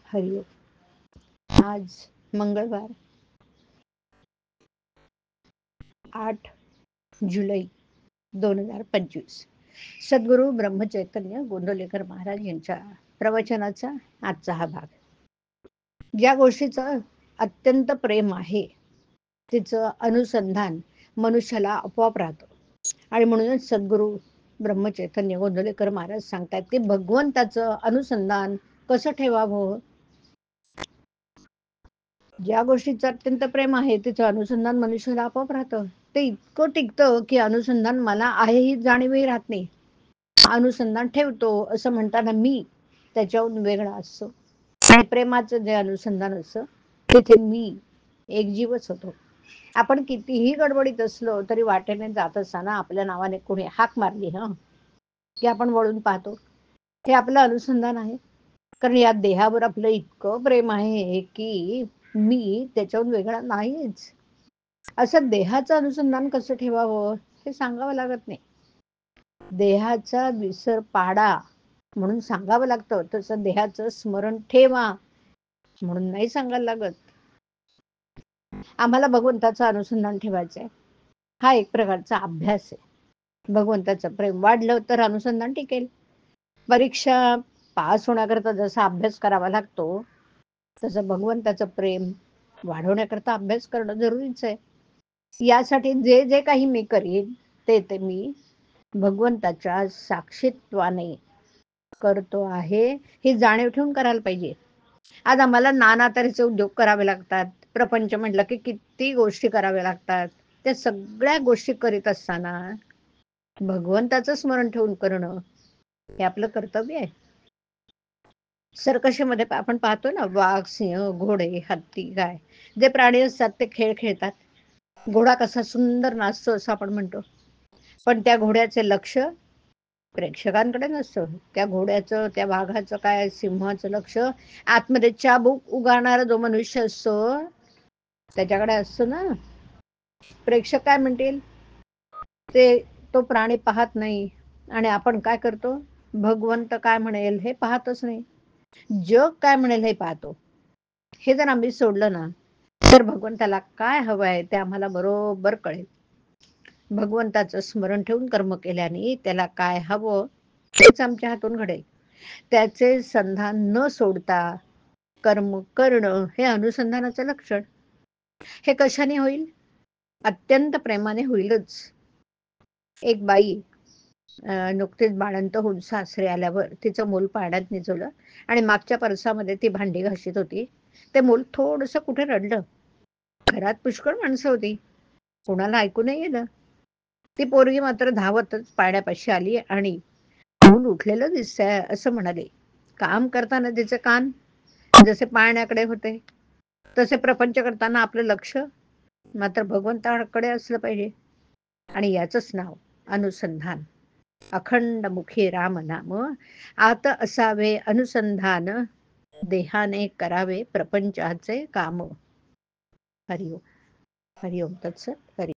हरिओम. आज मंगळवार 8 जुलै 2025. सद्गुरू ब्रह्मचैतन्य गोंदवलेकर महाराज यांच्या प्रवचनाचा आजचा हा भाग. ज्या गोष्टीचं अत्यंत प्रेम आहे तिचं अनुसंधान मनुष्याला आपोआप राहतं. आणि म्हणूनच सद्गुरू ब्रह्मचैतन्य गोंदवलेकर महाराज सांगतात की भगवंताचं अनुसंधान कसं ठेवावं. ज्या गोष्टीचं अत्यंत प्रेम आहे तिचं अनुसंधान मनुष्याला आपोआप राहतं. ते इतकं टिकतं की अनुसंधान मला आहे ही जाणीवही राहत नाही. अनुसंधान ठेवतो असं म्हणताना मी त्याच्याहून वेगळा असतो. आणि प्रेमाचं जे अनुसंधान असतं तिथे मी एक जीवच होतो. आपण कितीही गडबडीत असलो तरी वाटेने जात असताना आपल्या नावाने कोणी हाक मारली की आपण वळून पाहतो. हे आपलं अनुसंधान आहे. कारण या देहावर आपलं इतकं प्रेम आहे की मी त्याच्याहून वेगळा नाहीच. असं देहाचं अनुसंधान कसं ठेवावं हे सांगावं लागत नाही. देहाचा विसर पाडा म्हणून सांगावं लागतं, तसं देहाचं स्मरण ठेवा म्हणून नाही सांगायला लागत. आम्हाला भगवंताचं अनुसंधान ठेवायचंय. हा एक प्रकारचा अभ्यास आहे. भगवंताचं प्रेम वाढलं तर अनुसंधान टिकेल. परीक्षा पास होण्याकरता जसा अभ्यास करावा लागतो तसं भगवंताचं प्रेम वाढवण्याकरता अभ्यास करणं जरुरीच आहे. यासाठी जे जे काही मी करीन ते मी भगवंताच्या साक्षीत्वाने करतो आहे ही जाणीव ठेवून करायला पाहिजे. आज आम्हाला नाना तऱ्हेचे उद्योग करावे लागतात. प्रपंच म्हटलं की किती गोष्टी कराव्या लागतात. त्या सगळ्या गोष्टी करीत असताना भगवंताचं स्मरण ठेवून करणं हे आपलं कर्तव्य आहे. सर्कशीमध्ये आपण पाहतो ना, वाघ, सिंह, घोडे, हत्ती, गाय जे प्राणी असतात ते खेळ खेळतात. घोडा कसा सुंदर नाचतो असं आपण म्हणतो, पण त्या घोड्याचे लक्ष प्रेक्षकांकडे नसतं. त्या घोड्याचं, त्या वाघाचं काय, सिंहाचं लक्ष आतमध्ये चाबूक उगारणारा जो मनुष्य असतो त्याच्याकडे असतो ना. प्रेक्षक काय म्हणतील ते तो प्राणी पाहत नाही आणि आपण काय करतो, भगवंत काय म्हणेल हे पाहतच नाही. जग काय म्हणेल हे पाहतो. हे जर आम्ही सोडलं ना तर भगवंताला काय हवं आहे ते आम्हाला बरोबर कळेल. भगवंताचं स्मरण ठेवून कर्म केल्याने त्याला काय हवं तेच आमच्या हातून घडेल. त्याचे संधान न सोडता कर्म करणं हे अनुसंधानाचं लक्षण. हे कशाने होईल? अत्यंत प्रेमाने होईलच. एक बाई नुकतीच बाळंत होऊन सासरी आल्यावर तिचं मूल पाण्यात निजवलं आणि मागच्या परसामध्ये ती भांडी घाशीत होती. ते मूल थोडस कुठे रडलं. घरात पुष्कळ माणसं होती, कोणाला ऐकू नाही गेलं. ती पोरगी मात्र धावतच पाण्यापाशी आली आणि मूल उठलेलं दिसतंय असं म्हणाले. काम करताना तिचे कान जसे पाण्याकडे होते तसे प्रपंच करताना आपलं लक्ष मात्र भगवंताकडे असलं पाहिजे. आणि याचंच नाव अनुसंधान. अखंड मुखी राम नाम आत असावे अनुसंधान, देहाने करावे प्रपंचाचे काम. हरिओम. हरिओम तत्सत. हरि